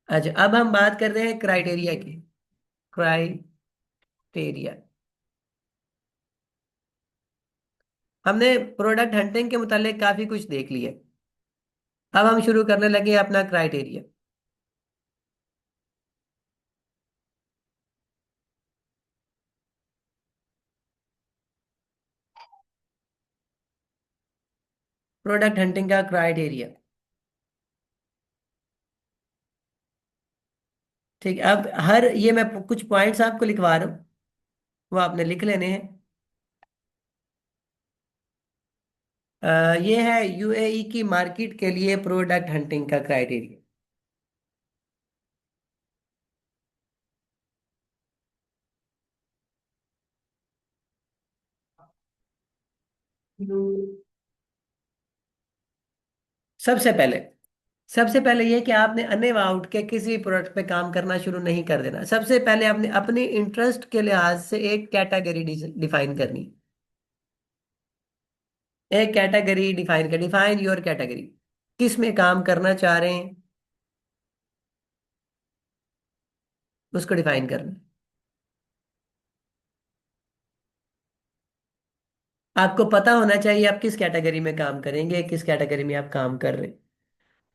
अच्छा, अब हम बात कर रहे हैं क्राइटेरिया की। क्राइटेरिया। हमने प्रोडक्ट हंटिंग के मुतालिक काफी कुछ देख लिया। अब हम शुरू करने लगे अपना क्राइटेरिया। प्रोडक्ट हंटिंग का क्राइटेरिया। ठीक है, अब हर ये मैं कुछ पॉइंट्स आपको लिखवा रहा हूँ, वो आपने लिख लेने हैं। ये है यूएई की मार्केट के लिए प्रोडक्ट हंटिंग का क्राइटेरिया। सबसे पहले सबसे पहले ये कि आपने अने आउट के किसी प्रोडक्ट पे काम करना शुरू नहीं कर देना। सबसे पहले आपने अपनी इंटरेस्ट के लिहाज से एक कैटेगरी डिफाइन करनी। एक कैटेगरी डिफाइन कर, डिफाइन योर कैटेगरी। किस में काम करना चाह रहे हैं उसको डिफाइन करना। आपको पता होना चाहिए आप किस कैटेगरी में काम करेंगे, किस कैटेगरी में आप काम कर रहे हैं।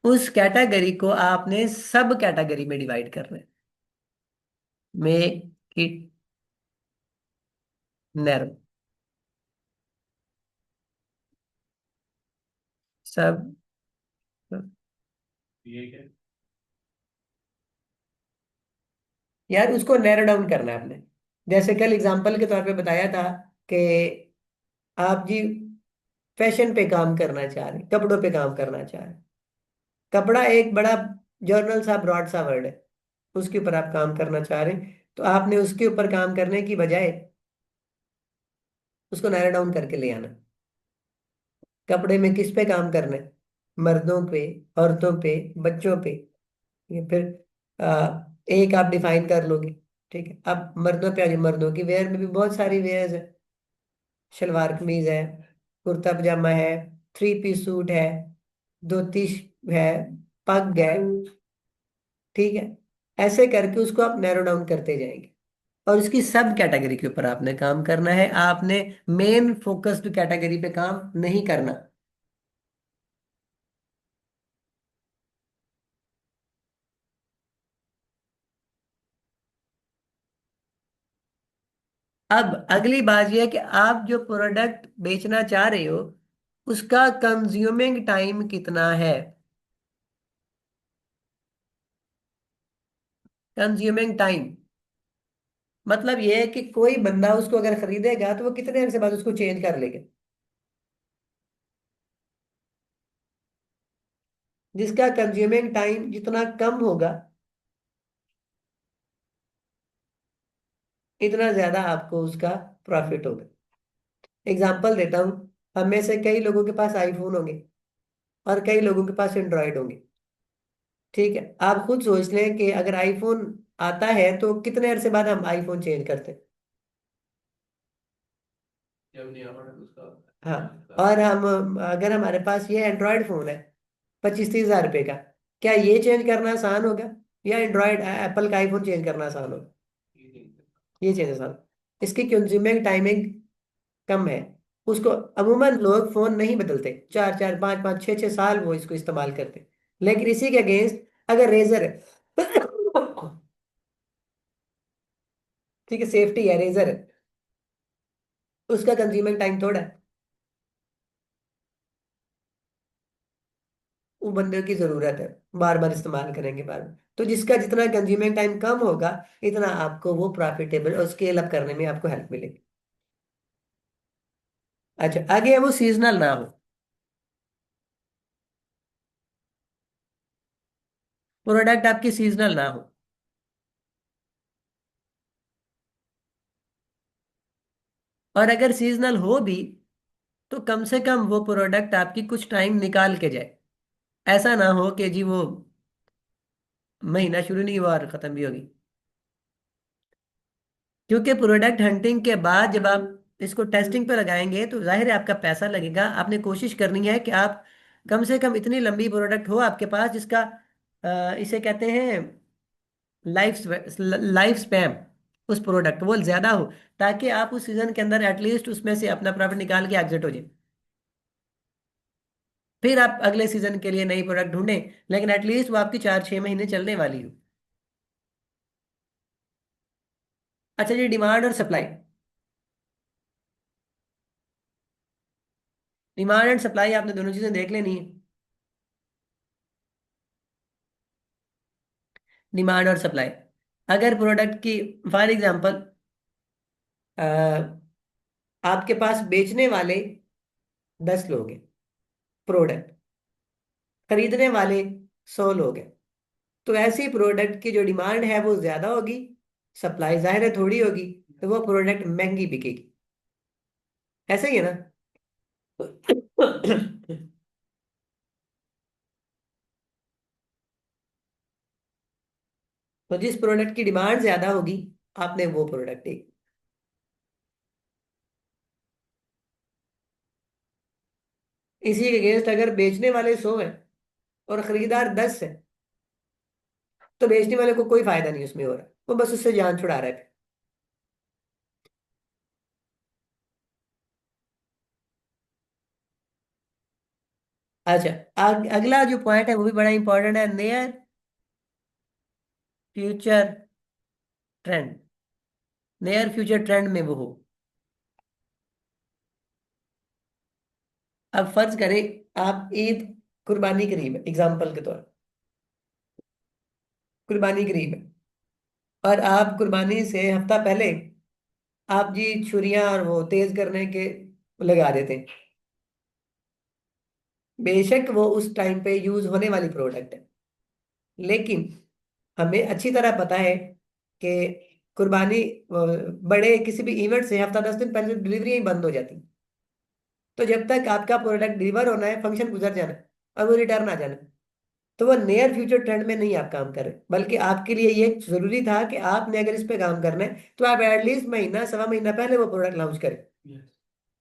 उस कैटेगरी को आपने सब कैटेगरी में डिवाइड करना है। Make it narrow. सब। यार उसको नैरो डाउन करना है आपने। जैसे कल एग्जांपल के तौर पे बताया था कि आप जी फैशन पे काम करना चाह रहे हैं, कपड़ों पे काम करना चाह रहे हैं। कपड़ा एक बड़ा जर्नल सा ब्रॉड सा वर्ड है, उसके ऊपर आप काम करना चाह रहे हैं, तो आपने उसके ऊपर काम करने की बजाय उसको नैरो डाउन करके ले आना। कपड़े में किस पे काम करना है? मर्दों पे, औरतों पे, बच्चों पे। ये फिर एक आप डिफाइन कर लोगे। ठीक है, अब मर्दों पे आ जाए। मर्दों की वेयर में भी बहुत सारी वेयर्स है। शलवार कमीज है, कुर्ता पजामा है, थ्री पीस सूट है, धोती है, पग है। ठीक है, ऐसे करके उसको आप नैरो डाउन करते जाएंगे और उसकी सब कैटेगरी के ऊपर आपने काम करना है। आपने मेन फोकस्ड कैटेगरी पे काम नहीं करना। अब अगली बात यह है कि आप जो प्रोडक्ट बेचना चाह रहे हो उसका कंज्यूमिंग टाइम कितना है। कंज्यूमिंग टाइम मतलब यह है कि कोई बंदा उसको अगर खरीदेगा तो वो कितने अरसे बाद उसको चेंज कर लेगा। जिसका कंज्यूमिंग टाइम जितना कम होगा इतना ज्यादा आपको उसका प्रॉफिट होगा। एग्जाम्पल देता हूँ। हम में से कई लोगों के पास आईफोन होंगे और कई लोगों के पास एंड्रॉयड होंगे। ठीक है, आप खुद सोच लें कि अगर आईफोन आता है तो कितने अरसे बाद हम आईफोन चेंज करते हैं। हाँ, और हम अगर हमारे पास ये एंड्रॉयड फोन है 25-30 हजार रुपए का, क्या ये चेंज करना आसान होगा या एंड्रॉयड एप्पल का आईफोन चेंज करना आसान होगा? ये चेंज आसान। इसकी कंज्यूमिंग टाइमिंग कम है। उसको अमूमन लोग फोन नहीं बदलते, 4-4 5-5 6-6 साल वो इसको इस्तेमाल करते। लेकिन इसी के अगेंस्ट अगर रेजर है ठीक है, सेफ्टी है, रेजर है, उसका कंज्यूमिंग टाइम थोड़ा है। वो बंदे की जरूरत है, बार बार इस्तेमाल करेंगे बार बार, तो जिसका जितना कंज्यूमिंग टाइम कम होगा इतना आपको वो प्रॉफिटेबल और स्केल अप करने में आपको हेल्प मिलेगी। अच्छा, आगे है वो सीजनल ना हो। प्रोडक्ट आपकी सीजनल ना हो। और अगर सीजनल हो भी तो कम से कम वो प्रोडक्ट आपकी कुछ टाइम निकाल के जाए। ऐसा ना हो कि जी वो महीना शुरू नहीं हुआ और खत्म भी होगी। क्योंकि प्रोडक्ट हंटिंग के बाद जब आप इसको टेस्टिंग पे लगाएंगे तो जाहिर है आपका पैसा लगेगा। आपने कोशिश करनी है कि आप कम से कम इतनी लंबी प्रोडक्ट हो आपके पास जिसका इसे कहते हैं लाइफ लाइफ स्पैम उस प्रोडक्ट वो ज्यादा हो, ताकि आप उस सीजन के अंदर एटलीस्ट उसमें से अपना प्रॉफिट निकाल के एग्जिट हो जाए। फिर आप अगले सीजन के लिए नई प्रोडक्ट ढूंढें, लेकिन एटलीस्ट वो आपकी 4-6 महीने चलने वाली हो। अच्छा जी, डिमांड और सप्लाई। डिमांड एंड सप्लाई आपने दोनों चीजें देख लेनी है। डिमांड और सप्लाई, अगर प्रोडक्ट की, फॉर एग्जांपल, आपके पास बेचने वाले 10 लोग हैं, प्रोडक्ट खरीदने वाले 100 लोग हैं, तो ऐसी प्रोडक्ट की जो डिमांड है वो ज्यादा होगी, सप्लाई जाहिर है थोड़ी होगी, तो वो प्रोडक्ट महंगी बिकेगी। ऐसा ही है ना? तो जिस प्रोडक्ट की डिमांड ज्यादा होगी, आपने वो प्रोडक्ट एक, इसी के अगेंस्ट अगर बेचने वाले 100 हैं और खरीदार 10 है, तो बेचने वाले को कोई फायदा नहीं उसमें हो रहा, वो बस उससे जान छुड़ा रहा है। अच्छा, अगला जो पॉइंट है वो भी बड़ा इंपॉर्टेंट है, near future trend. Near future trend में वो हो। अब फर्ज करें आप ईद, कुर्बानी करीब है एग्जाम्पल के तौर पर, कुर्बानी करीब है, और आप कुर्बानी से हफ्ता पहले आप जी छुरियां और वो तेज करने के लगा देते हैं। बेशक वो उस टाइम पे यूज होने वाली प्रोडक्ट है, लेकिन हमें अच्छी तरह पता है कि कुर्बानी बड़े किसी भी इवेंट से हफ्ता 10 दिन पहले डिलीवरी ही बंद हो जाती है। तो जब तक आपका प्रोडक्ट डिलीवर होना है, फंक्शन गुजर जाना है और वो रिटर्न आ जाना है, तो वो नियर फ्यूचर ट्रेंड में नहीं आप काम कर रहे, बल्कि आपके लिए ये जरूरी था कि आपने अगर इस पे काम करना है तो आप एटलीस्ट महीना सवा महीना पहले वो प्रोडक्ट लॉन्च करें।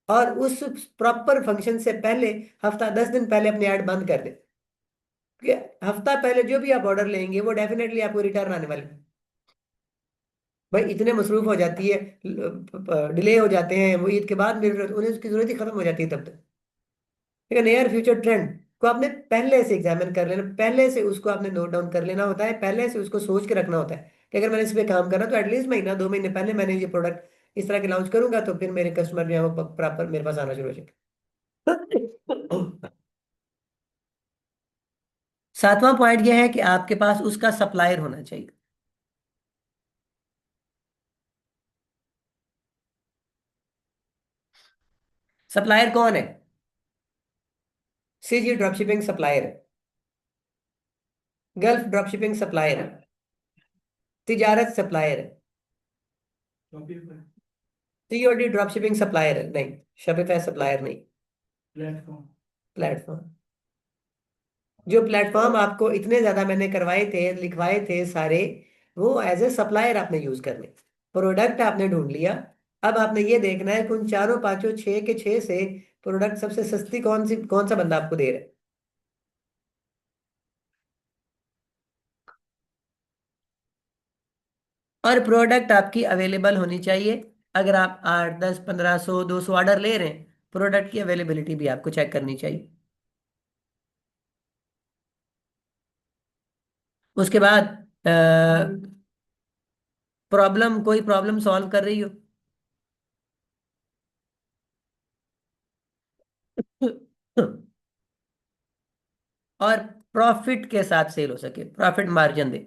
और उस प्रॉपर फंक्शन से पहले, हफ्ता 10 दिन पहले अपने ऐड बंद कर दें, क्योंकि हफ्ता पहले जो भी आप ऑर्डर लेंगे वो डेफिनेटली आपको रिटर्न आने वाले हैं। भाई इतने मसरूफ हो जाती है, डिले हो जाते हैं, वो ईद के बाद मिल रहे, उन्हें उसकी जरूरत ही खत्म हो जाती है तब तक। ठीक है, नियर फ्यूचर ट्रेंड को आपने पहले से एग्जामिन कर लेना, पहले से उसको आपने नोट डाउन कर लेना होता है, पहले से उसको सोच के रखना होता है कि अगर मैंने इस पे काम करना तो एटलीस्ट महीना 2 महीने पहले मैंने ये प्रोडक्ट इस तरह के लॉन्च करूंगा, तो फिर मेरे कस्टमर जो है वो प्रॉपर मेरे पास आना शुरू हो जाएंगे। सातवां पॉइंट यह है कि आपके पास उसका सप्लायर होना चाहिए। सप्लायर कौन है? सीजी ड्रॉपशिपिंग सप्लायर है, गल्फ ड्रॉपशिपिंग सप्लायर है, तिजारत सप्लायर है, सीओडी ड्रॉपशिपिंग सप्लायर है, नहीं शॉपिफाई सप्लायर नहीं। प्लेटफॉर्म, जो प्लेटफॉर्म आपको इतने ज्यादा मैंने करवाए थे, लिखवाए थे सारे, वो एज ए सप्लायर आपने यूज करने। प्रोडक्ट आपने ढूंढ लिया, अब आपने ये देखना है कि उन चारों पांचों 6 के 6 से प्रोडक्ट सबसे सस्ती कौन सी, कौन सा बंदा आपको दे रहा है। और प्रोडक्ट आपकी अवेलेबल होनी चाहिए। अगर आप 8, 10, 15, 100, 200 ऑर्डर ले रहे हैं, प्रोडक्ट की अवेलेबिलिटी भी आपको चेक करनी चाहिए। उसके बाद प्रॉब्लम, कोई प्रॉब्लम सॉल्व कर रही हो, और प्रॉफिट के साथ सेल हो सके, प्रॉफिट मार्जिन दे।